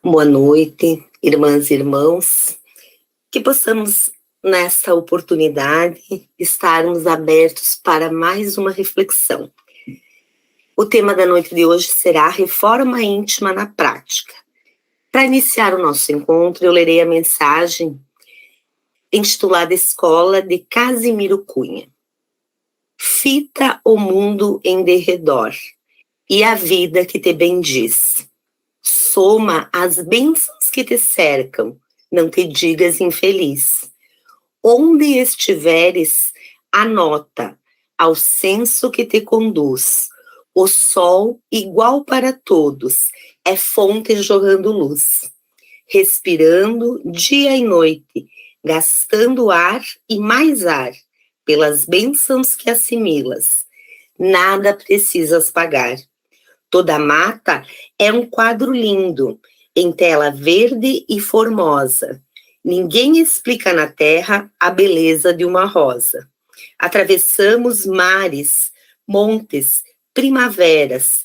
Boa noite, irmãs e irmãos, que possamos, nesta oportunidade, estarmos abertos para mais uma reflexão. O tema da noite de hoje será Reforma Íntima na Prática. Para iniciar o nosso encontro, eu lerei a mensagem intitulada Escola de Casimiro Cunha. Fita o mundo em derredor, e a vida que te bendiz. Soma as bênçãos que te cercam, não te digas infeliz. Onde estiveres, anota ao senso que te conduz. O sol, igual para todos, é fonte jorrando luz. Respirando dia e noite, gastando ar e mais ar, pelas bênçãos que assimilas. Nada precisas pagar. Toda mata é um quadro lindo, em tela verde e formosa. Ninguém explica na terra a beleza de uma rosa. Atravessamos mares, montes, primaveras,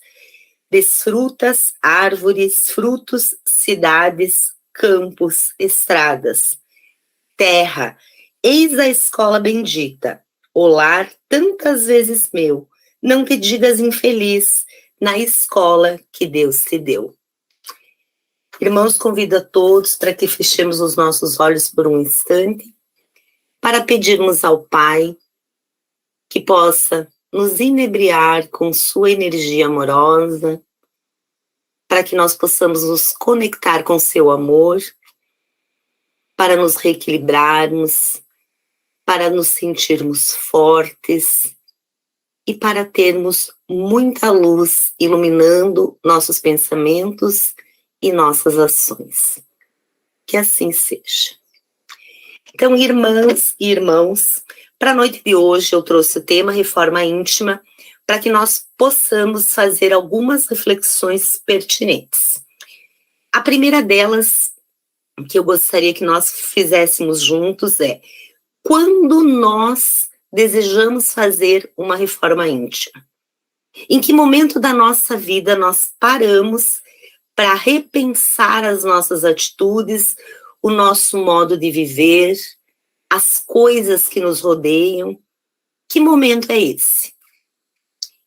desfrutas, árvores, frutos, cidades, campos, estradas. Terra, eis a escola bendita, o lar tantas vezes meu. Não te digas infeliz, na escola que Deus te deu. Irmãos, convido a todos para que fechemos os nossos olhos por um instante, para pedirmos ao Pai que possa nos inebriar com sua energia amorosa, para que nós possamos nos conectar com seu amor, para nos reequilibrarmos, para nos sentirmos fortes, e para termos muita luz iluminando nossos pensamentos e nossas ações. Que assim seja. Então, irmãs e irmãos, para a noite de hoje eu trouxe o tema Reforma Íntima, para que nós possamos fazer algumas reflexões pertinentes. A primeira delas, que eu gostaria que nós fizéssemos juntos, é: quando nós desejamos fazer uma reforma íntima? Em que momento da nossa vida nós paramos para repensar as nossas atitudes, o nosso modo de viver, as coisas que nos rodeiam? Que momento é esse?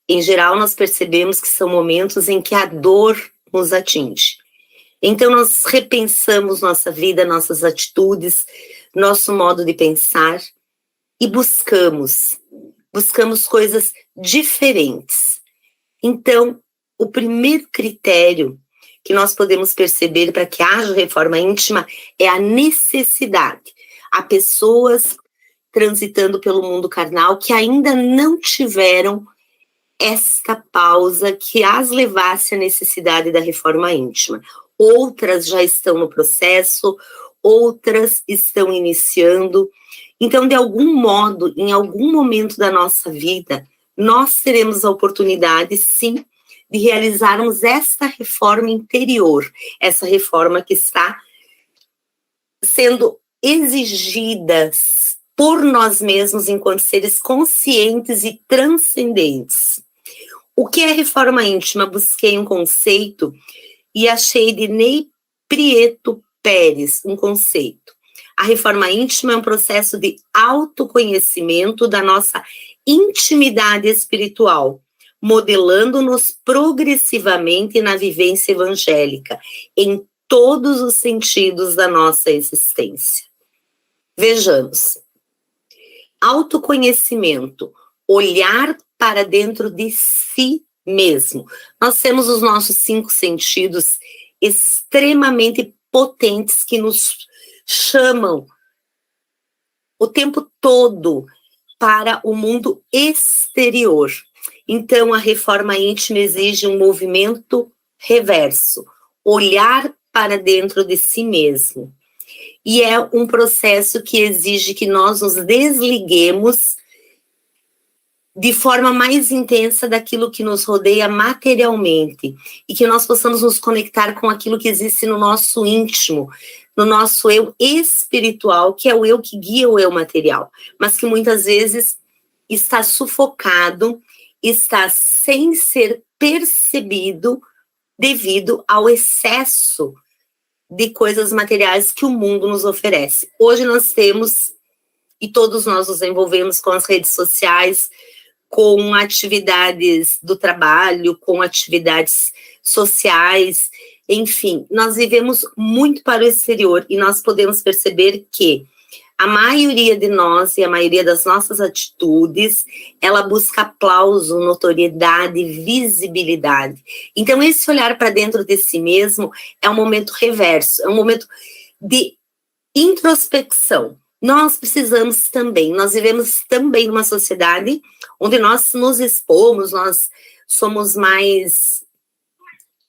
Em geral, nós percebemos que são momentos em que a dor nos atinge. Então, nós repensamos nossa vida, nossas atitudes, nosso modo de pensar, e buscamos coisas diferentes. Então, o primeiro critério que nós podemos perceber para que haja reforma íntima é a necessidade. Há pessoas transitando pelo mundo carnal que ainda não tiveram esta pausa que as levasse à necessidade da reforma íntima. Outras já estão no processo, outras estão iniciando. Então, de algum modo, em algum momento da nossa vida, nós teremos a oportunidade, sim, de realizarmos essa reforma interior, essa reforma que está sendo exigida por nós mesmos enquanto seres conscientes e transcendentes. O que é reforma íntima? Busquei um conceito e achei de Ney Prieto Pérez um conceito. A reforma íntima é um processo de autoconhecimento da nossa intimidade espiritual, modelando-nos progressivamente na vivência evangélica, em todos os sentidos da nossa existência. Vejamos. Autoconhecimento, olhar para dentro de si mesmo. Nós temos os nossos 5 sentidos extremamente potentes que nos chamam o tempo todo para o mundo exterior. Então, a reforma íntima exige um movimento reverso, olhar para dentro de si mesmo. E é um processo que exige que nós nos desliguemos de forma mais intensa daquilo que nos rodeia materialmente e que nós possamos nos conectar com aquilo que existe no nosso íntimo, no nosso eu espiritual, que é o eu que guia o eu material, mas que muitas vezes está sufocado, está sem ser percebido devido ao excesso de coisas materiais que o mundo nos oferece. Hoje nós temos, e todos nós nos envolvemos com as redes sociais, com atividades do trabalho, com atividades sociais, enfim, nós vivemos muito para o exterior e nós podemos perceber que a maioria de nós e a maioria das nossas atitudes, ela busca aplauso, notoriedade, visibilidade. Então, esse olhar para dentro de si mesmo é um momento reverso, é um momento de introspecção. Nós precisamos também, nós vivemos também numa sociedade onde nós nos expomos, nós somos mais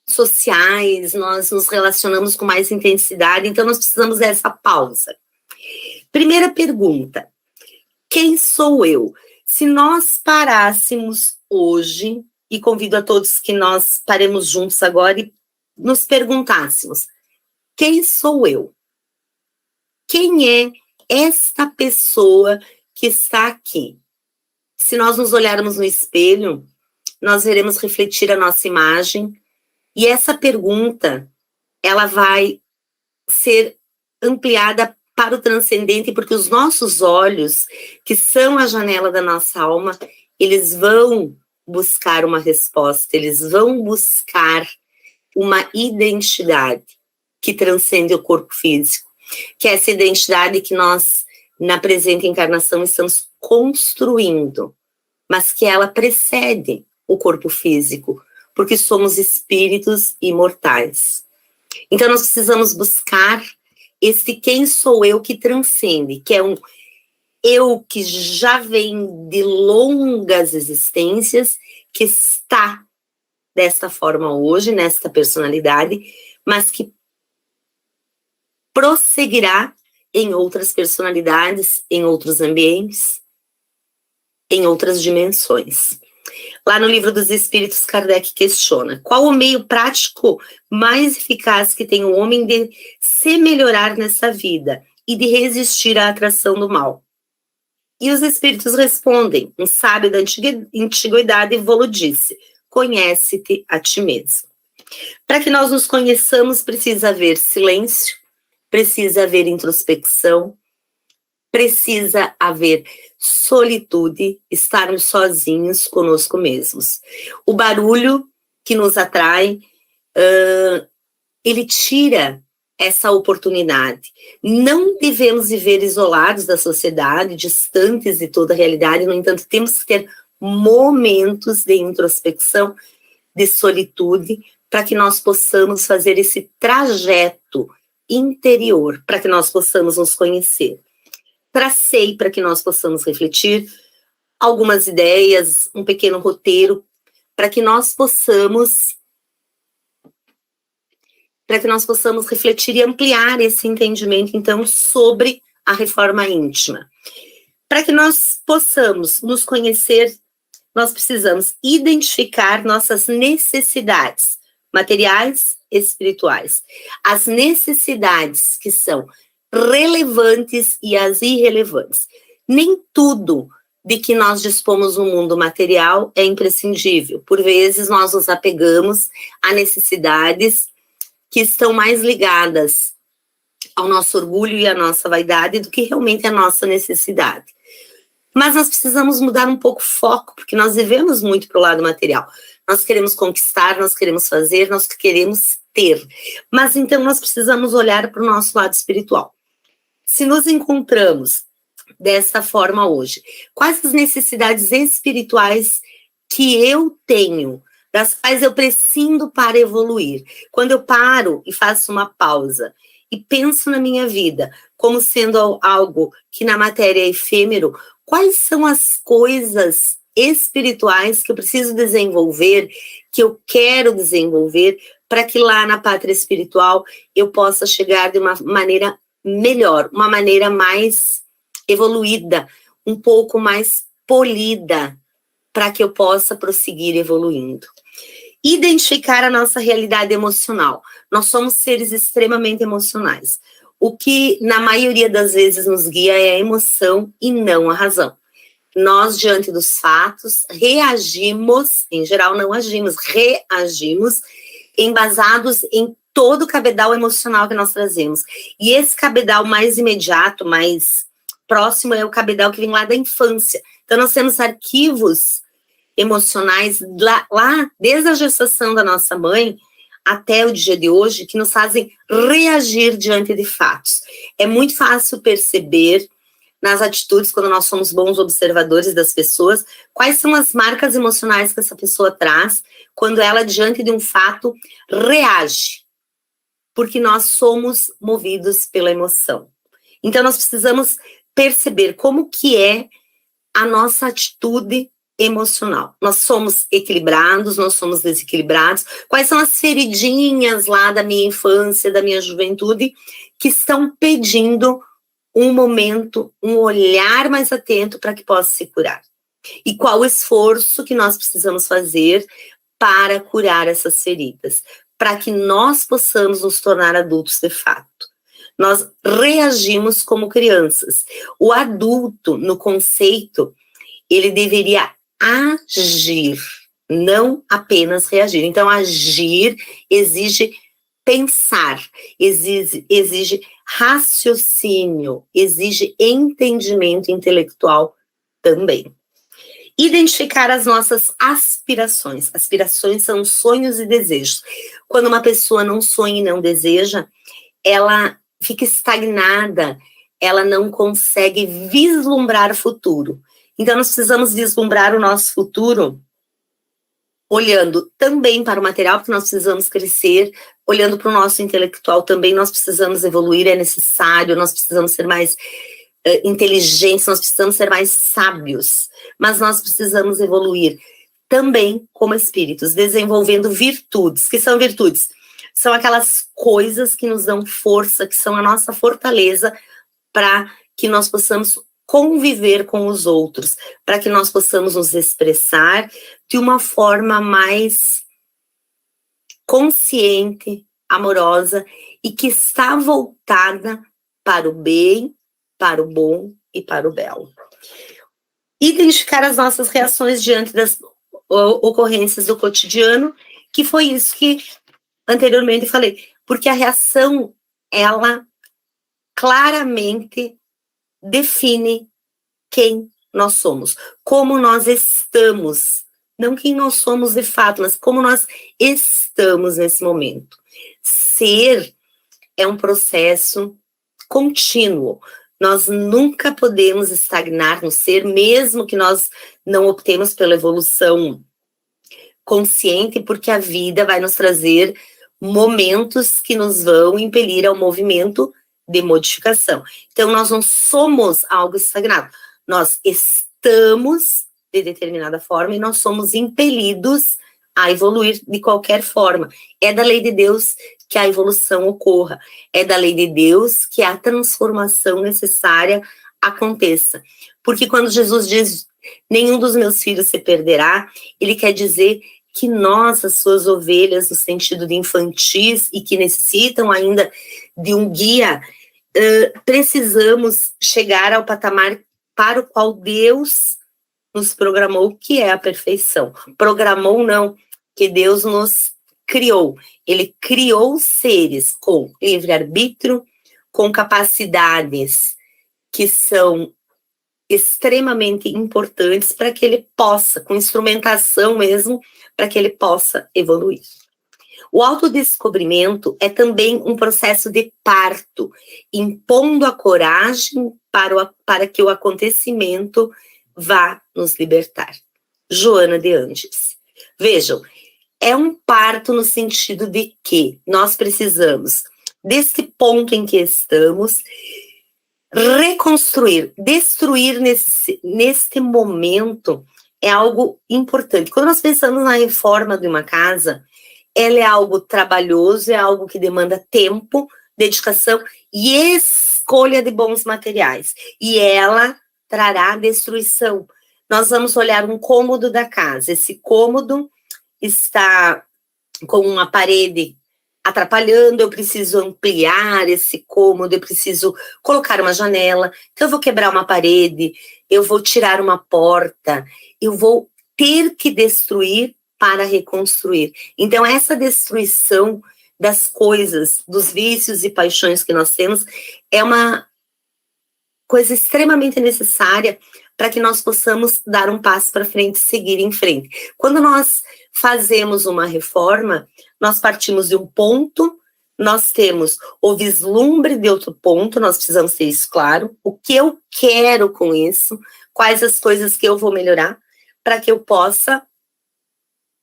sociais, nós nos relacionamos com mais intensidade, então nós precisamos dessa pausa. Primeira pergunta, quem sou eu? Se nós parássemos hoje, e convido a todos que nós paremos juntos agora e nos perguntássemos, quem sou eu? Quem é esta pessoa que está aqui? Se nós nos olharmos no espelho, nós veremos refletir a nossa imagem, e essa pergunta, ela vai ser ampliada para o transcendente, porque os nossos olhos, que são a janela da nossa alma, eles vão buscar uma resposta, eles vão buscar uma identidade que transcende o corpo físico, que é essa identidade que nós, na presente encarnação, estamos construindo, mas que ela precede o corpo físico, porque somos espíritos imortais. Então, nós precisamos buscar esse quem sou eu que transcende, que é um eu que já vem de longas existências, que está desta forma hoje, nesta personalidade, mas que prosseguirá em outras personalidades, em outros ambientes, em outras dimensões. Lá no Livro dos Espíritos, Kardec questiona: qual o meio prático mais eficaz que tem o homem de se melhorar nessa vida e de resistir à atração do mal? E os Espíritos respondem: um sábio da antiguidade Volo disse: conhece-te a ti mesmo. Para que nós nos conheçamos, precisa haver silêncio, precisa haver introspecção, precisa haver solitude, estarmos sozinhos conosco mesmos. O barulho que nos atrai, ele tira essa oportunidade. Não devemos viver isolados da sociedade, distantes de toda a realidade, no entanto, temos que ter momentos de introspecção, de solitude, para que nós possamos fazer esse trajeto interior, para que nós possamos nos conhecer. Tracei para que nós possamos refletir algumas ideias, um pequeno roteiro, para que nós possamos refletir e ampliar esse entendimento, então, sobre a reforma íntima. Para que nós possamos nos conhecer, nós precisamos identificar nossas necessidades materiais e espirituais. As necessidades que são relevantes e as irrelevantes. Nem tudo de que nós dispomos no mundo material é imprescindível. Por vezes, nós nos apegamos a necessidades que estão mais ligadas ao nosso orgulho e à nossa vaidade do que realmente a nossa necessidade. Mas nós precisamos mudar um pouco o foco, porque nós vivemos muito para o lado material. Nós queremos conquistar, nós queremos fazer, nós queremos ter. Mas então nós precisamos olhar para o nosso lado espiritual. Se nos encontramos desta forma hoje, quais as necessidades espirituais que eu tenho, das quais eu prescindo para evoluir? Quando eu paro e faço uma pausa e penso na minha vida como sendo algo que na matéria é efêmero, quais são as coisas espirituais que eu preciso desenvolver, que eu quero desenvolver, para que lá na pátria espiritual eu possa chegar de uma maneira melhor, uma maneira mais evoluída, um pouco mais polida, para que eu possa prosseguir evoluindo. Identificar a nossa realidade emocional. Nós somos seres extremamente emocionais. O que, na maioria das vezes, nos guia é a emoção e não a razão. Nós, diante dos fatos, reagimos, em geral não agimos, reagimos embasados em todo o cabedal emocional que nós trazemos. E esse cabedal mais imediato, mais próximo, é o cabedal que vem lá da infância. Então, nós temos arquivos emocionais lá desde a gestação da nossa mãe até o dia de hoje, que nos fazem reagir diante de fatos. É muito fácil perceber nas atitudes, quando nós somos bons observadores das pessoas, quais são as marcas emocionais que essa pessoa traz quando ela, diante de um fato, reage. Porque nós somos movidos pela emoção. Então, nós precisamos perceber como que é a nossa atitude emocional. Nós somos equilibrados, nós somos desequilibrados. Quais são as feridinhas lá da minha infância, da minha juventude, que estão pedindo um momento, um olhar mais atento para que possa se curar? E qual o esforço que nós precisamos fazer para curar essas feridas? Para que nós possamos nos tornar adultos de fato. Nós reagimos como crianças. O adulto, no conceito, ele deveria agir, não apenas reagir. Então, agir exige pensar, exige raciocínio, exige entendimento intelectual também. Identificar as nossas aspirações. Aspirações são sonhos e desejos. Quando uma pessoa não sonha e não deseja, ela fica estagnada, ela não consegue vislumbrar o futuro. Então, nós precisamos vislumbrar o nosso futuro olhando também para o material, porque nós precisamos crescer, olhando para o nosso intelectual também, nós precisamos evoluir, é necessário, nós precisamos ser mais inteligentes, nós precisamos ser mais sábios, mas nós precisamos evoluir também como espíritos, desenvolvendo virtudes. Que são virtudes? São aquelas coisas que nos dão força, que são a nossa fortaleza para que nós possamos conviver com os outros, para que nós possamos nos expressar de uma forma mais consciente, amorosa e que está voltada para o bem, para o bom e para o belo. Identificar as nossas reações diante das ocorrências do cotidiano, que foi isso que anteriormente falei, porque a reação, ela claramente define quem nós somos, como nós estamos, não quem nós somos de fato, mas como nós estamos nesse momento. Ser é um processo contínuo. Nós nunca podemos estagnar no ser, mesmo que nós não optemos pela evolução consciente, porque a vida vai nos trazer momentos que nos vão impelir ao movimento de modificação. Então, nós não somos algo estagnado. Nós estamos de determinada forma e nós somos impelidos a evoluir de qualquer forma. É da lei de Deus que a evolução ocorra. É da lei de Deus que a transformação necessária aconteça. Porque quando Jesus diz, nenhum dos meus filhos se perderá, ele quer dizer que nós, as suas ovelhas, no sentido de infantis e que necessitam ainda de um guia, precisamos chegar ao patamar para o qual Deus nos programou, que é a perfeição. Programou não, que Deus nos criou. Ele criou seres com livre-arbítrio, com capacidades que são extremamente importantes para que ele possa, com instrumentação mesmo, para que ele possa evoluir. O autodescobrimento é também um processo de parto, impondo a coragem para que o acontecimento vá nos libertar. Joana de Angelis. Vejam, é um parto no sentido de que nós precisamos, desse ponto em que estamos, reconstruir, destruir neste momento é algo importante. Quando nós pensamos na reforma de uma casa, ela é algo trabalhoso, é algo que demanda tempo, dedicação e escolha de bons materiais. E ela trará destruição. Nós vamos olhar um cômodo da casa. Esse cômodo está com uma parede atrapalhando, eu preciso ampliar esse cômodo, eu preciso colocar uma janela, então eu vou quebrar uma parede, eu vou tirar uma porta, eu vou ter que destruir para reconstruir. Então, essa destruição das coisas, dos vícios e paixões que nós temos, é uma coisa extremamente necessária para que nós possamos dar um passo para frente e seguir em frente. Quando nós fazemos uma reforma, nós partimos de um ponto, nós temos o vislumbre de outro ponto, nós precisamos ter isso claro, o que eu quero com isso, quais as coisas que eu vou melhorar, para que eu possa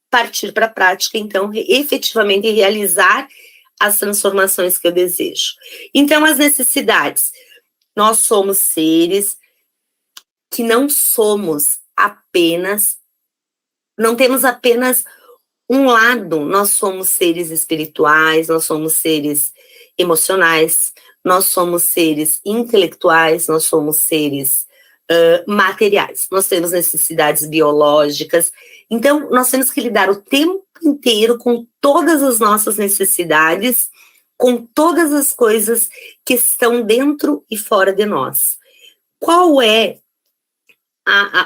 partir para a prática, então, efetivamente realizar as transformações que eu desejo. Então, as necessidades. Nós somos seres que não somos apenas, não temos apenas um lado, nós somos seres espirituais, nós somos seres emocionais, nós somos seres intelectuais, nós somos seres materiais, nós temos necessidades biológicas, então nós temos que lidar o tempo inteiro com todas as nossas necessidades, com todas as coisas que estão dentro e fora de nós. Qual é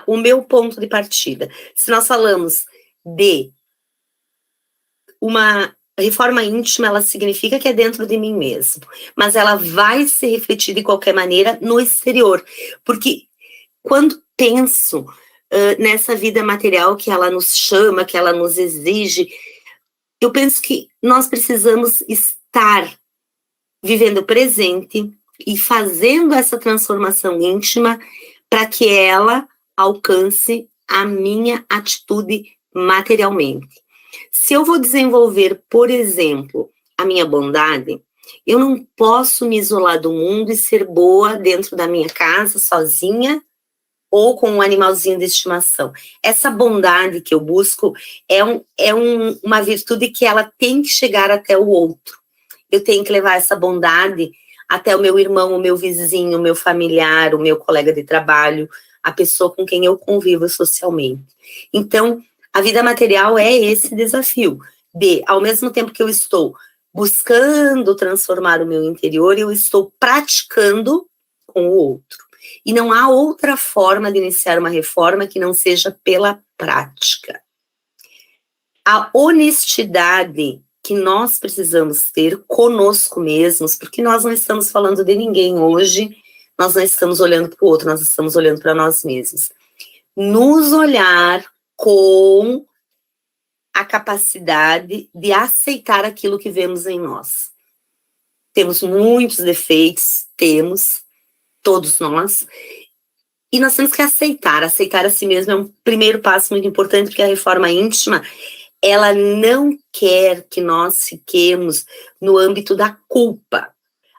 o meu ponto de partida? Se nós falamos de uma reforma íntima, ela significa que é dentro de mim mesmo, mas ela vai se refletir de qualquer maneira no exterior, porque quando penso nessa vida material que ela nos chama, que ela nos exige, eu penso que nós precisamos estar vivendo o presente e fazendo essa transformação íntima para que ela alcance a minha atitude materialmente. Se eu vou desenvolver, por exemplo, a minha bondade, eu não posso me isolar do mundo e ser boa dentro da minha casa, sozinha, ou com um animalzinho de estimação. Essa bondade que eu busco uma virtude que ela tem que chegar até o outro. Eu tenho que levar essa bondade até o meu irmão, o meu vizinho, o meu familiar, o meu colega de trabalho, a pessoa com quem eu convivo socialmente. Então, a vida material é esse desafio de, ao mesmo tempo que eu estou buscando transformar o meu interior, eu estou praticando com o outro. E não há outra forma de iniciar uma reforma que não seja pela prática. A honestidade que nós precisamos ter conosco mesmos, porque nós não estamos falando de ninguém hoje, nós não estamos olhando para o outro, nós estamos olhando para nós mesmos. Nos olhar com a capacidade de aceitar aquilo que vemos em nós. Temos muitos defeitos, todos nós, e nós temos que aceitar a si mesmo é um primeiro passo muito importante, porque a reforma íntima, ela não quer que nós fiquemos no âmbito da culpa.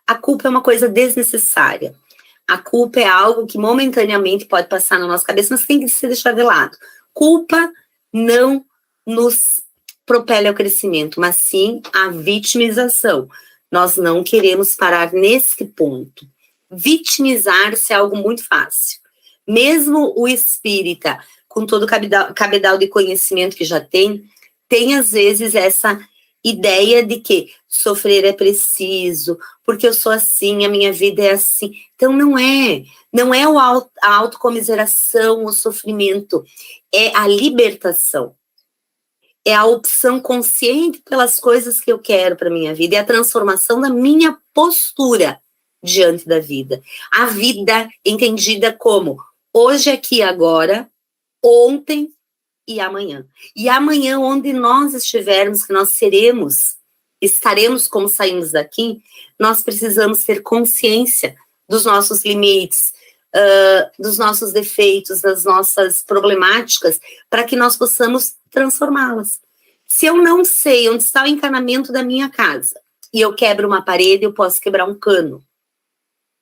A culpa é uma coisa desnecessária. A culpa é algo que momentaneamente pode passar na nossa cabeça, mas tem que ser deixado de lado. Culpa não nos propele ao crescimento, mas sim a vitimização. Nós não queremos parar nesse ponto. Vitimizar-se é algo muito fácil. Mesmo o espírita, com todo o cabedal de conhecimento que já tem às vezes essa ideia de que sofrer é preciso, porque eu sou assim, a minha vida é assim. Então não é a autocomiseração, o sofrimento, é a libertação. É a opção consciente pelas coisas que eu quero para a minha vida, é a transformação da minha postura diante da vida. A vida entendida como hoje, aqui, agora, ontem e amanhã. E amanhã, onde nós estivermos, que nós estaremos como saímos daqui, nós precisamos ter consciência dos nossos limites, dos nossos defeitos, das nossas problemáticas, para que nós possamos transformá-las. Se eu não sei onde está o encanamento da minha casa, e eu quebro uma parede, eu posso quebrar um cano.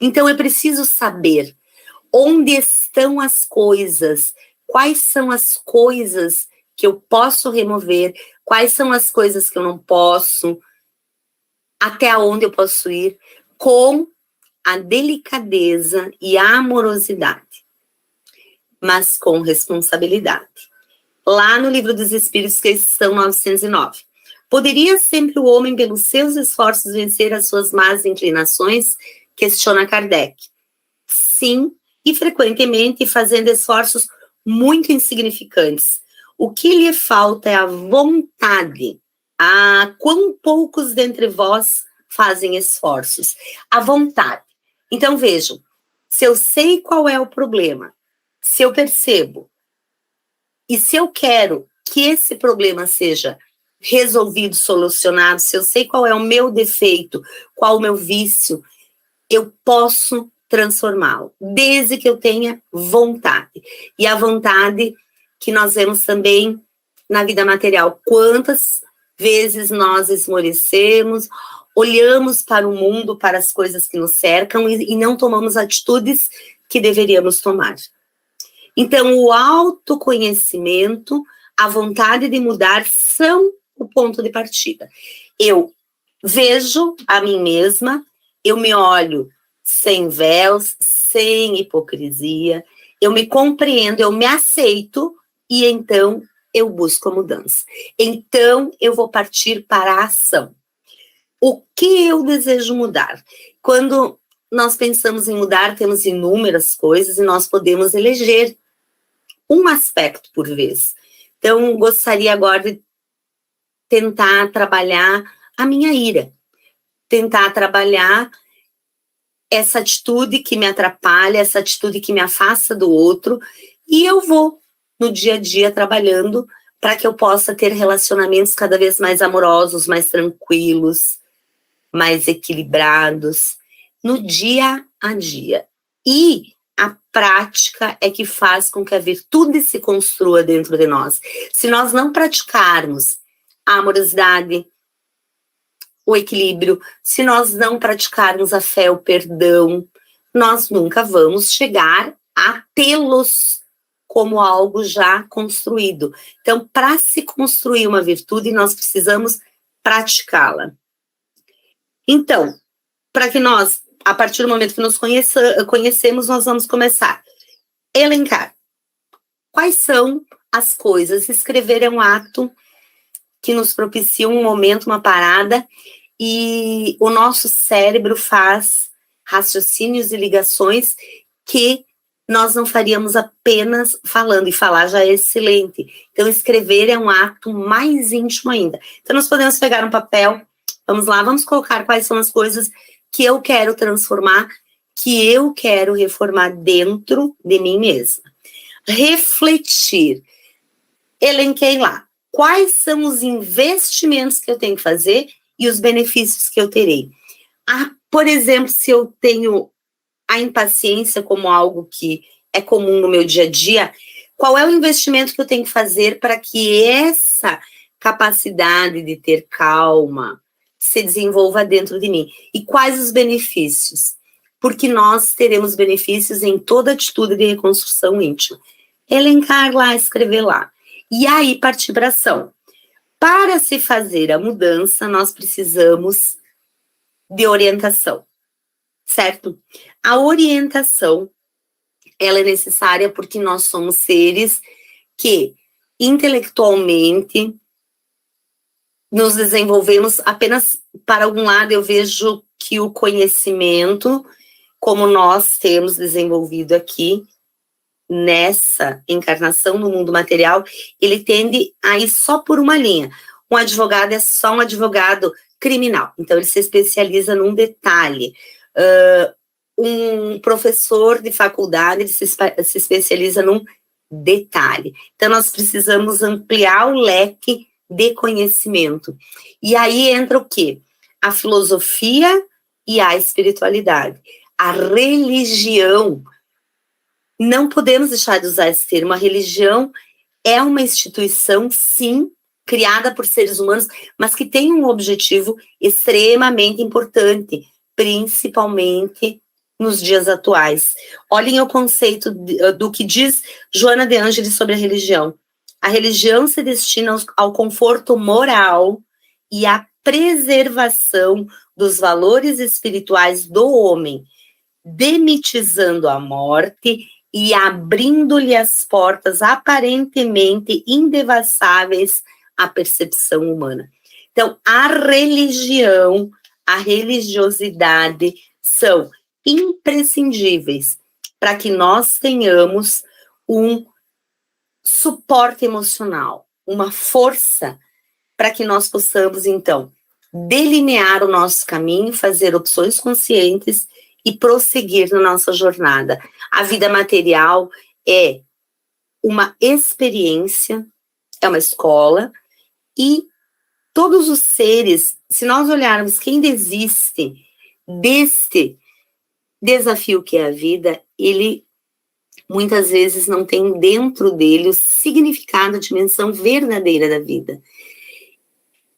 Então, eu preciso saber onde estão as coisas, quais são as coisas que eu posso remover, quais são as coisas que eu não posso, até onde eu posso ir, com a delicadeza e a amorosidade, mas com responsabilidade. Lá no Livro dos Espíritos, questão 909. Poderia sempre o homem, pelos seus esforços, vencer as suas más inclinações? Questiona Kardec. Sim, e frequentemente fazendo esforços muito insignificantes. O que lhe falta é a vontade. Ah, quão poucos dentre vós fazem esforços. A vontade. Então, vejam, se eu sei qual é o problema, se eu percebo, e se eu quero que esse problema seja resolvido, solucionado, se eu sei qual é o meu defeito, qual o meu vício, eu posso transformá-lo, desde que eu tenha vontade. E a vontade que nós vemos também na vida material. Quantas vezes nós esmorecemos, olhamos para o mundo, para as coisas que nos cercam e não tomamos atitudes que deveríamos tomar. Então, o autoconhecimento, a vontade de mudar são o ponto de partida. Eu vejo a mim mesma, eu me olho sem véus, sem hipocrisia, eu me compreendo, eu me aceito e então eu busco a mudança. Então eu vou partir para a ação. O que eu desejo mudar? Quando nós pensamos em mudar, temos inúmeras coisas e nós podemos eleger um aspecto por vez. Então, gostaria agora de tentar trabalhar a minha ira, tentar trabalhar essa atitude que me atrapalha, essa atitude que me afasta do outro, e eu vou, no dia a dia, trabalhando para que eu possa ter relacionamentos cada vez mais amorosos, mais tranquilos, mais equilibrados, no dia a dia. E a prática é que faz com que a virtude se construa dentro de nós. Se nós não praticarmos a amorosidade, o equilíbrio, se nós não praticarmos a fé, o perdão, nós nunca vamos chegar a tê-los como algo já construído. Então, para se construir uma virtude, nós precisamos praticá-la. Então, para que nós, a partir do momento que nos conhecemos, nós vamos começar a elencar quais são as coisas. Escrever é um ato que nos propicia um momento, uma parada, e o nosso cérebro faz raciocínios e ligações que nós não faríamos apenas falando, e falar já é excelente. Então, escrever é um ato mais íntimo ainda. Então, nós podemos pegar um papel, vamos lá, vamos colocar quais são as coisas que eu quero transformar, que eu quero reformar dentro de mim mesma. Refletir. Elenquei lá. Quais são os investimentos que eu tenho que fazer e os benefícios que eu terei? Por exemplo, se eu tenho a impaciência como algo que é comum no meu dia a dia, qual é o investimento que eu tenho que fazer para que essa capacidade de ter calma se desenvolva dentro de mim? E quais os benefícios? Porque nós teremos benefícios em toda atitude de reconstrução íntima. Elencar lá, escrever lá. E aí partir para ação. Para se fazer a mudança, nós precisamos de orientação, certo? A orientação, ela é necessária porque nós somos seres que intelectualmente nos desenvolvemos apenas para algum lado. Eu vejo que o conhecimento, como nós temos desenvolvido aqui, nessa encarnação no mundo material, ele tende a ir só por uma linha. Um advogado é só um advogado criminal, então ele se especializa num detalhe. Um professor de faculdade, ele se especializa num detalhe. Então, nós precisamos ampliar o leque de conhecimento. E aí entra o quê? A filosofia e a espiritualidade. A religião. Não podemos deixar de usar esse termo. A religião é uma instituição, sim, criada por seres humanos, mas que tem um objetivo extremamente importante, principalmente nos dias atuais. Olhem o conceito do que diz Joana de Ângeles sobre a religião. A religião se destina ao conforto moral e à preservação dos valores espirituais do homem, demitizando a morte e abrindo-lhe as portas aparentemente indevassáveis à percepção humana. Então, a religião, a religiosidade são imprescindíveis para que nós tenhamos um suporte emocional, uma força para que nós possamos, então, delinear o nosso caminho, fazer opções conscientes e prosseguir na nossa jornada. A vida material é uma experiência, é uma escola, e todos os seres, se nós olharmos quem desiste deste desafio que é a vida, ele muitas vezes não tem dentro dele o significado, a dimensão verdadeira da vida.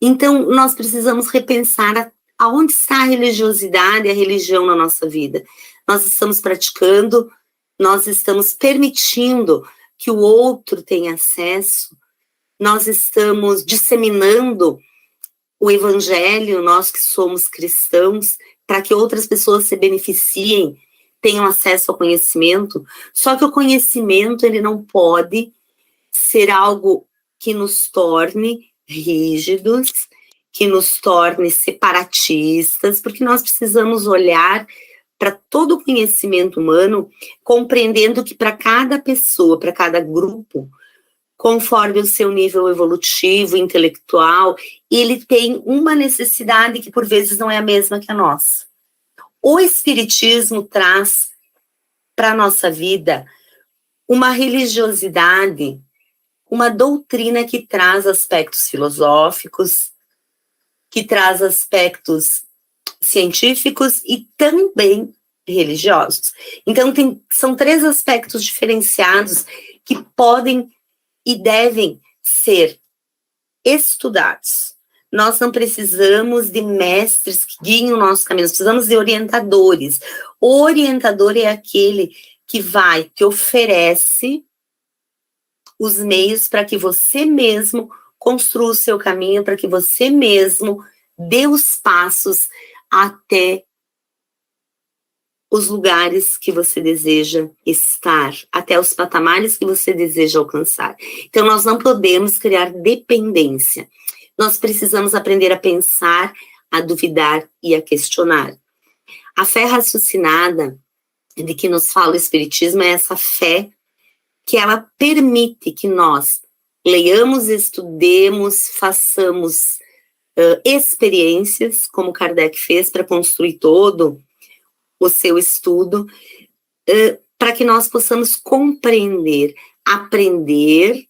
Então, nós precisamos repensar aonde está a religiosidade e a religião na nossa vida. Nós estamos praticando, nós estamos permitindo que o outro tenha acesso, nós estamos disseminando o evangelho, nós que somos cristãos, para que outras pessoas se beneficiem, tenham acesso ao conhecimento. Só que o conhecimento, ele não pode ser algo que nos torne rígidos, que nos torne separatistas, porque nós precisamos olhar para todo o conhecimento humano, compreendendo que para cada pessoa, para cada grupo, conforme o seu nível evolutivo, intelectual, ele tem uma necessidade que por vezes não é a mesma que a nossa. O Espiritismo traz para a nossa vida uma religiosidade, uma doutrina que traz aspectos filosóficos, que traz aspectos científicos e também religiosos. Então, são 3 aspectos diferenciados que podem e devem ser estudados. Nós não precisamos de mestres que guiem o nosso caminho, nós precisamos de orientadores. O orientador é aquele que oferece os meios para que você mesmo construa o seu caminho, para que você mesmo dê os passos até os lugares que você deseja estar, até os patamares que você deseja alcançar. Então, nós não podemos criar dependência. Nós precisamos aprender a pensar, a duvidar e a questionar. A fé raciocinada de que nos fala o Espiritismo é essa fé que ela permite que nós leiamos, estudemos, façamos experiências, como Kardec fez para construir todo o seu estudo, para que nós possamos compreender. Aprender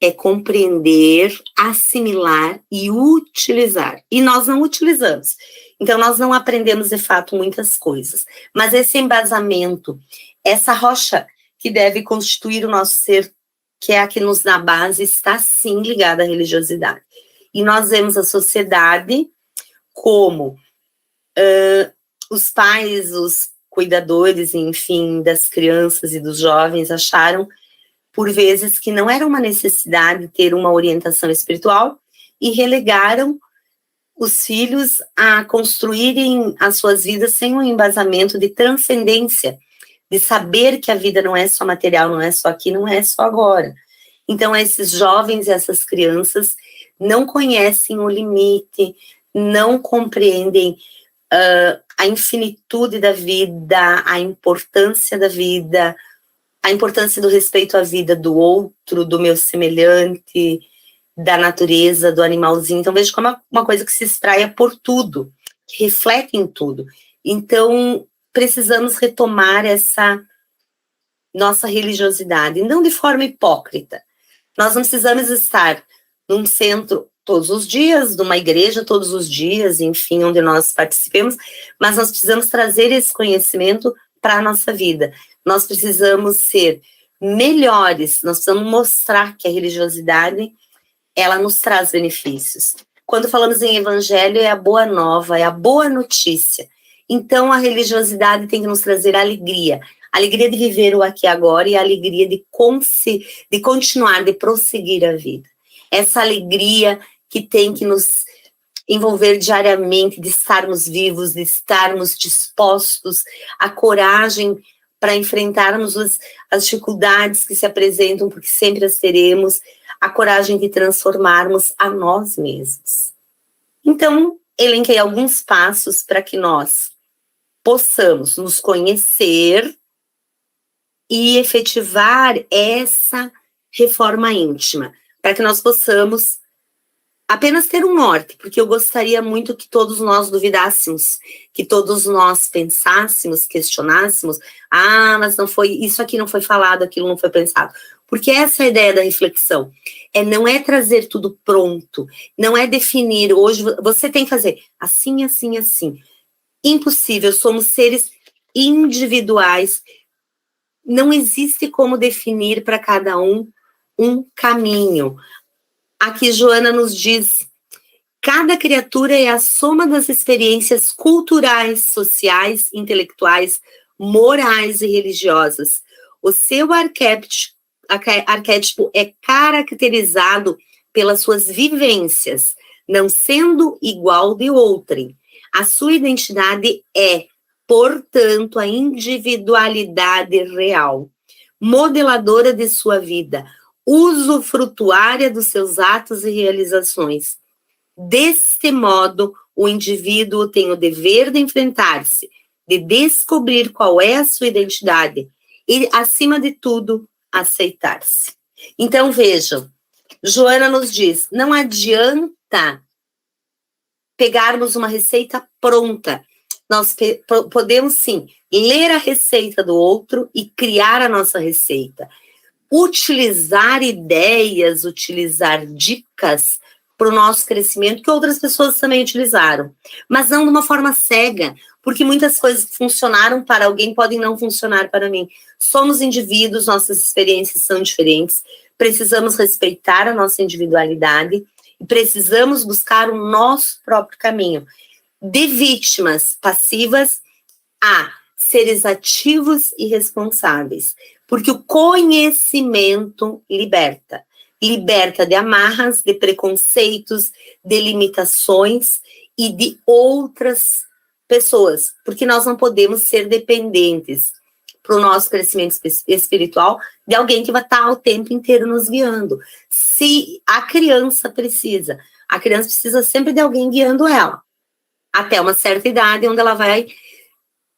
é compreender, assimilar e utilizar. E nós não utilizamos. Então, nós não aprendemos, de fato, muitas coisas. Mas esse embasamento, essa rocha que deve constituir o nosso ser, que é a que nos dá base, está sim ligada à religiosidade. E nós vemos a sociedade como os pais, os cuidadores, enfim, das crianças e dos jovens acharam, por vezes, que não era uma necessidade ter uma orientação espiritual e relegaram os filhos a construírem as suas vidas sem um embasamento de transcendência, de saber que a vida não é só material, não é só aqui, não é só agora. Então, esses jovens e essas crianças não conhecem o limite, não compreendem a infinitude da vida, a importância da vida, a importância do respeito à vida do outro, do meu semelhante, da natureza, do animalzinho. Então, vejo como uma coisa que se espraia por tudo, que reflete em tudo. Então, precisamos retomar essa nossa religiosidade, não de forma hipócrita. Nós não precisamos estar num centro todos os dias, numa igreja todos os dias, enfim, onde nós participemos, mas nós precisamos trazer esse conhecimento para a nossa vida. Nós precisamos ser melhores, nós precisamos mostrar que a religiosidade, ela nos traz benefícios. Quando falamos em evangelho, é a boa nova, é a boa notícia. Então, a religiosidade tem que nos trazer alegria de viver o aqui e agora e a alegria de continuar, de prosseguir a vida. Essa alegria que tem que nos envolver diariamente, de estarmos vivos, de estarmos dispostos, a coragem para enfrentarmos as dificuldades que se apresentam, porque sempre as teremos, a coragem de transformarmos a nós mesmos. Então, elenquei alguns passos para que nós possamos nos conhecer e efetivar essa reforma íntima, para que nós possamos apenas ter um norte, porque eu gostaria muito que todos nós duvidássemos, que todos nós pensássemos, questionássemos, mas não foi, isso aqui não foi falado, aquilo não foi pensado. Porque essa é a ideia da reflexão. Não é trazer tudo pronto, não é definir, hoje você tem que fazer assim, assim, assim. Impossível, somos seres individuais, não existe como definir para cada um caminho. Aqui Joana nos diz, cada criatura é a soma das experiências culturais, sociais, intelectuais, morais e religiosas. O seu arquétipo é caracterizado pelas suas vivências, não sendo igual de outrem. A sua identidade é, portanto, a individualidade real, modeladora de sua vida, usufrutuária dos seus atos e realizações. Deste modo, o indivíduo tem o dever de enfrentar-se, de descobrir qual é a sua identidade e, acima de tudo, aceitar-se. Então, vejam, Joana nos diz, não adianta pegarmos uma receita pronta. Nós podemos, sim, ler a receita do outro e criar a nossa receita. Utilizar ideias, utilizar dicas para o nosso crescimento, que outras pessoas também utilizaram, mas não de uma forma cega, porque muitas coisas que funcionaram para alguém podem não funcionar para mim. Somos indivíduos, nossas experiências são diferentes, precisamos respeitar a nossa individualidade e precisamos buscar o nosso próprio caminho. De vítimas passivas a seres ativos e responsáveis, porque o conhecimento liberta. Liberta de amarras, de preconceitos, de limitações e de outras pessoas, porque nós não podemos ser dependentes para o nosso crescimento espiritual de alguém que vai estar o tempo inteiro nos guiando. Se a criança precisa sempre de alguém guiando ela, até uma certa idade, onde ela vai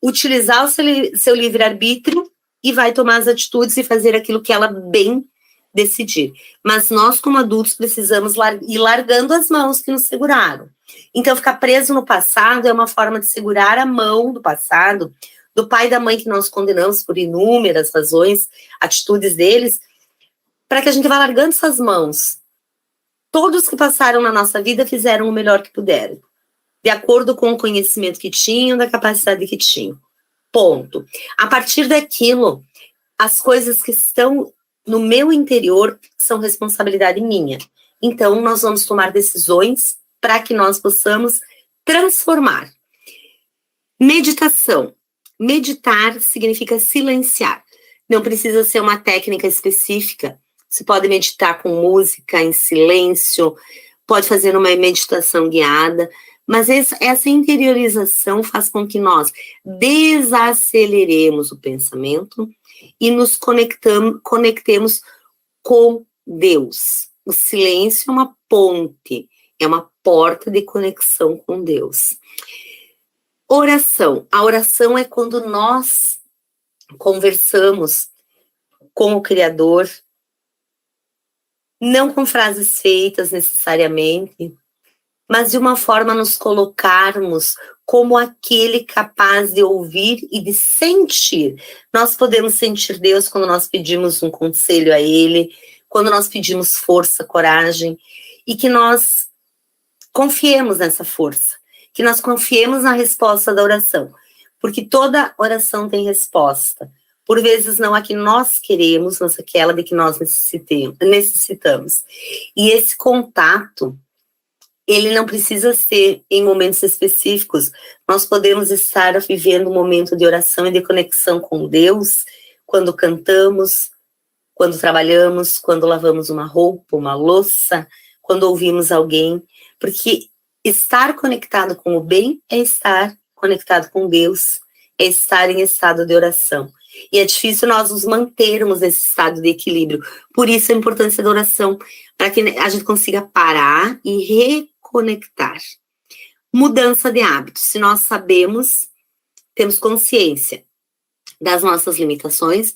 utilizar o seu livre-arbítrio e vai tomar as atitudes e fazer aquilo que ela bem decidir. Mas nós, como adultos, precisamos ir largando as mãos que nos seguraram. Então, ficar preso no passado é uma forma de segurar a mão do passado, do pai e da mãe que nós condenamos por inúmeras razões, atitudes deles, para que a gente vá largando essas mãos. Todos que passaram na nossa vida fizeram o melhor que puderam, de acordo com o conhecimento que tinham, da capacidade que tinham. Ponto. A partir daquilo, as coisas que estão no meu interior são responsabilidade minha. Então, nós vamos tomar decisões para que nós possamos transformar. Meditação. Meditar significa silenciar. Não precisa ser uma técnica específica. Você pode meditar com música, em silêncio, pode fazer uma meditação guiada, mas essa interiorização faz com que nós desaceleremos o pensamento e nos conectemos com Deus. O silêncio é uma ponte, é uma porta de conexão com Deus. Oração. A oração é quando nós conversamos com o Criador, não com frases feitas necessariamente, mas de uma forma a nos colocarmos como aquele capaz de ouvir e de sentir. Nós podemos sentir Deus quando nós pedimos um conselho a Ele, quando nós pedimos força, coragem, e que nós confiemos nessa força, que nós confiemos na resposta da oração, porque toda oração tem resposta. Por vezes não a que nós queremos, mas aquela de que nós necessitamos. E esse contato, ele não precisa ser em momentos específicos. Nós podemos estar vivendo um momento de oração e de conexão com Deus, quando cantamos, quando trabalhamos, quando lavamos uma roupa, uma louça, quando ouvimos alguém, porque estar conectado com o bem é estar conectado com Deus, é estar em estado de oração. E é difícil nós nos mantermos nesse estado de equilíbrio. Por isso a importância da oração, para que a gente consiga parar e reconectar. Mudança de hábitos. Se nós sabemos, temos consciência das nossas limitações,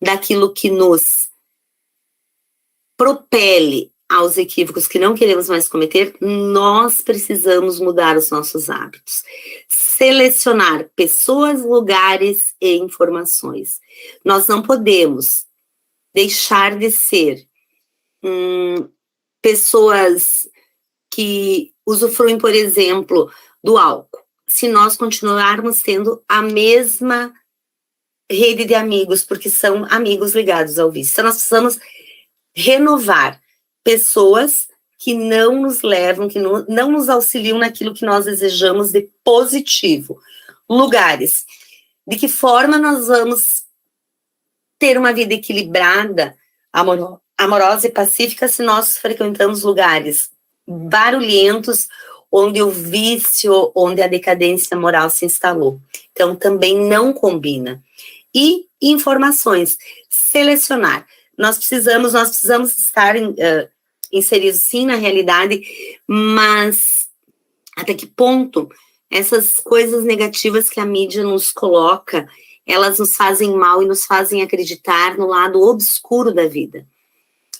daquilo que nos propele aos equívocos que não queremos mais cometer, nós precisamos mudar os nossos hábitos. Selecionar pessoas, lugares e informações. Nós não podemos deixar de ser pessoas que usufruem, por exemplo, do álcool, se nós continuarmos tendo a mesma rede de amigos, porque são amigos ligados ao vício. Então, nós precisamos renovar pessoas que não nos levam, que não nos auxiliam naquilo que nós desejamos de positivo. Lugares. De que forma nós vamos ter uma vida equilibrada, amorosa e pacífica se nós frequentamos lugares barulhentos, onde o vício, onde a decadência moral se instalou. Então, também não combina. E informações. Selecionar. Nós precisamos estar inseridos sim na realidade, mas até que ponto essas coisas negativas que a mídia nos coloca, elas nos fazem mal e nos fazem acreditar no lado obscuro da vida.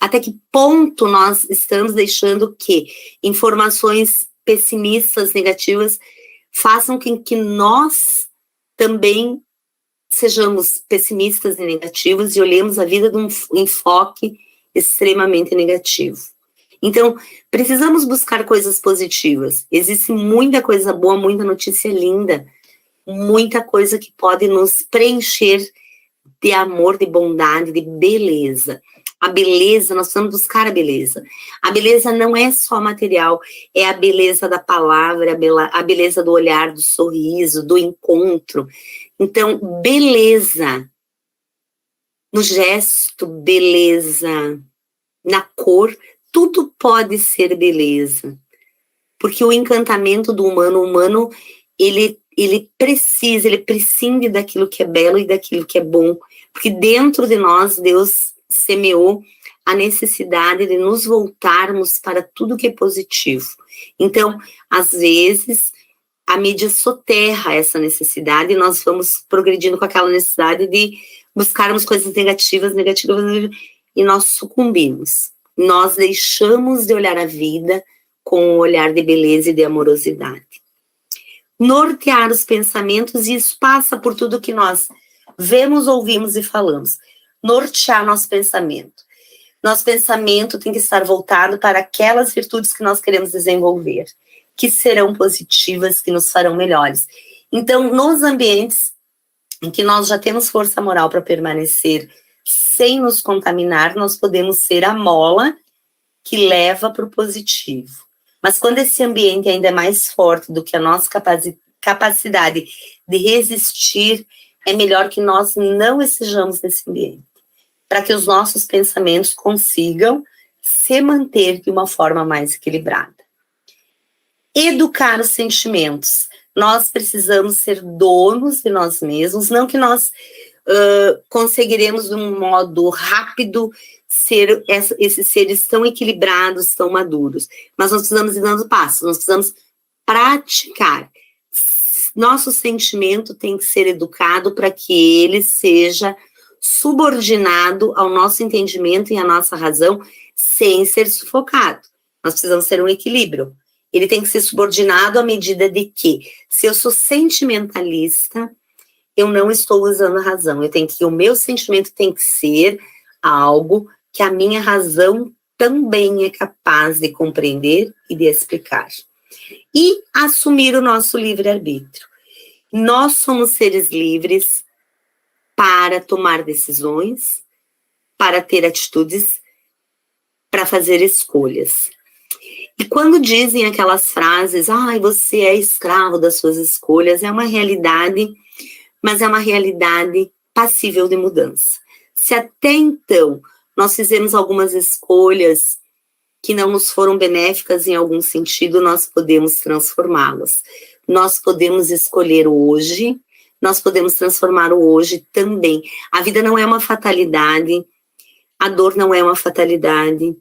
Até que ponto nós estamos deixando que informações pessimistas, negativas, façam com que nós também sejamos pessimistas e negativos e olhemos a vida de um enfoque extremamente negativo. Então, precisamos buscar coisas positivas. Existe muita coisa boa, muita notícia linda, muita coisa que pode nos preencher de amor, de bondade, de beleza. A beleza, nós precisamos buscar a beleza. A beleza não é só material, é a beleza da palavra, a beleza do olhar, do sorriso, do encontro. Então, beleza no gesto, beleza na cor, tudo pode ser beleza. Porque o encantamento do humano, ele prescinde daquilo que é belo e daquilo que é bom. Porque dentro de nós, Deus semeou a necessidade de nos voltarmos para tudo que é positivo. Então, às vezes, a mídia soterra essa necessidade e nós vamos progredindo com aquela necessidade de buscarmos coisas negativas, e nós sucumbimos. Nós deixamos de olhar a vida com um olhar de beleza e de amorosidade. Nortear os pensamentos, e isso passa por tudo que nós vemos, ouvimos e falamos. Nortear nosso pensamento. Nosso pensamento tem que estar voltado para aquelas virtudes que nós queremos desenvolver, que serão positivas, que nos farão melhores. Então, nos ambientes em que nós já temos força moral para permanecer sem nos contaminar, nós podemos ser a mola que leva para o positivo. Mas quando esse ambiente ainda é mais forte do que a nossa capacidade de resistir, é melhor que nós não estejamos nesse ambiente, para que os nossos pensamentos consigam se manter de uma forma mais equilibrada. Educar os sentimentos. Nós precisamos ser donos de nós mesmos, não que nós conseguiremos de um modo rápido ser esses seres tão equilibrados, tão maduros, mas nós precisamos ir dando passos, nós precisamos praticar. Nosso sentimento tem que ser educado para que ele seja subordinado ao nosso entendimento e à nossa razão, sem ser sufocado. Nós precisamos ter um equilíbrio. Ele tem que ser subordinado à medida de que, se eu sou sentimentalista, eu não estou usando a razão. O meu sentimento tem que ser algo que a minha razão também é capaz de compreender e de explicar. E assumir o nosso livre-arbítrio. Nós somos seres livres para tomar decisões, para ter atitudes, para fazer escolhas. E quando dizem aquelas frases, você é escravo das suas escolhas, é uma realidade, mas é uma realidade passível de mudança. Se até então nós fizemos algumas escolhas que não nos foram benéficas em algum sentido, nós podemos transformá-las. Nós podemos escolher hoje, nós podemos transformar o hoje também. A vida não é uma fatalidade, a dor não é uma fatalidade.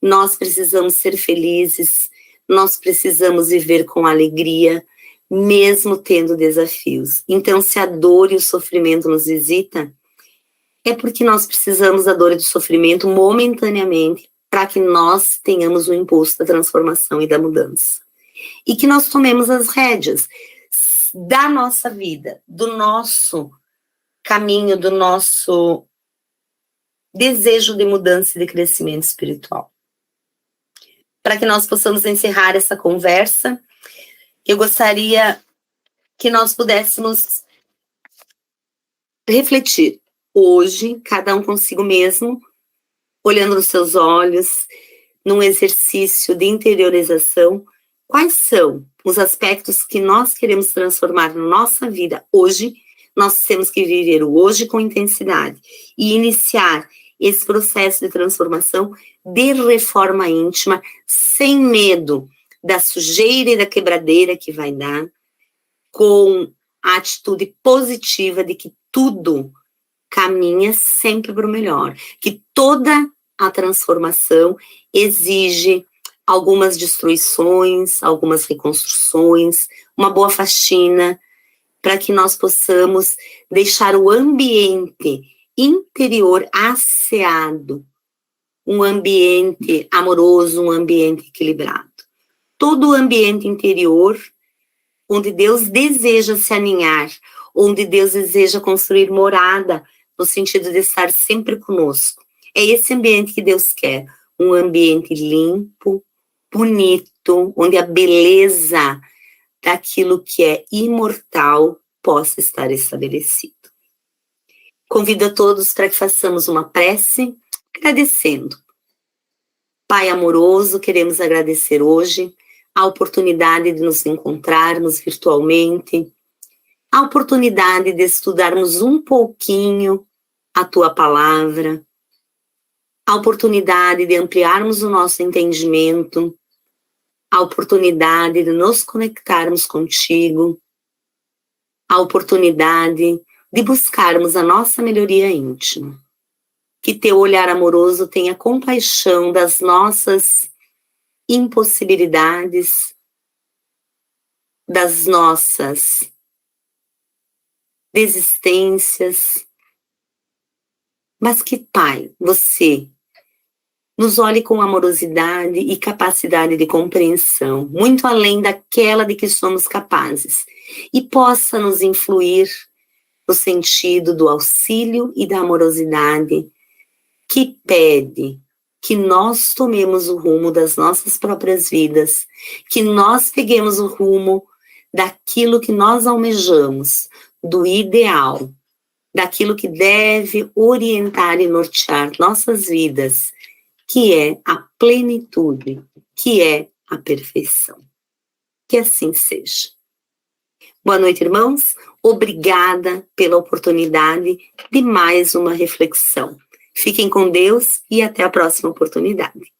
Nós precisamos ser felizes, nós precisamos viver com alegria, mesmo tendo desafios. Então, se a dor e o sofrimento nos visitam, é porque nós precisamos da dor e do sofrimento momentaneamente para que nós tenhamos o impulso da transformação e da mudança. E que nós tomemos as rédeas da nossa vida, do nosso caminho, do nosso desejo de mudança e de crescimento espiritual. Para que nós possamos encerrar essa conversa, eu gostaria que nós pudéssemos refletir hoje, cada um consigo mesmo, olhando nos seus olhos, num exercício de interiorização, quais são os aspectos que nós queremos transformar na nossa vida hoje. Nós temos que viver o hoje com intensidade e iniciar esse processo de transformação, de reforma íntima, sem medo da sujeira e da quebradeira que vai dar, com a atitude positiva de que tudo caminha sempre para o melhor, que toda a transformação exige algumas destruições, algumas reconstruções, uma boa faxina, para que nós possamos deixar o ambiente interior asseado, um ambiente amoroso, um ambiente equilibrado. Todo o ambiente interior, onde Deus deseja se aninhar, onde Deus deseja construir morada, no sentido de estar sempre conosco. É esse ambiente que Deus quer, um ambiente limpo, bonito, onde a beleza daquilo que é imortal possa estar estabelecido. Convido a todos para que façamos uma prece, agradecendo. Pai amoroso, queremos agradecer hoje a oportunidade de nos encontrarmos virtualmente, a oportunidade de estudarmos um pouquinho a Tua Palavra, a oportunidade de ampliarmos o nosso entendimento, a oportunidade de nos conectarmos contigo, a oportunidade de buscarmos a nossa melhoria íntima. Que Teu olhar amoroso tenha compaixão das nossas impossibilidades, das nossas desistências, mas que, Pai, Você nos olhe com amorosidade e capacidade de compreensão, muito além daquela de que somos capazes, e possa nos influir no sentido do auxílio e da amorosidade que pede que nós tomemos o rumo das nossas próprias vidas, que nós peguemos o rumo daquilo que nós almejamos, do ideal, daquilo que deve orientar e nortear nossas vidas, que é a plenitude, que é a perfeição. Que assim seja. Boa noite, irmãos. Obrigada pela oportunidade de mais uma reflexão. Fiquem com Deus e até a próxima oportunidade.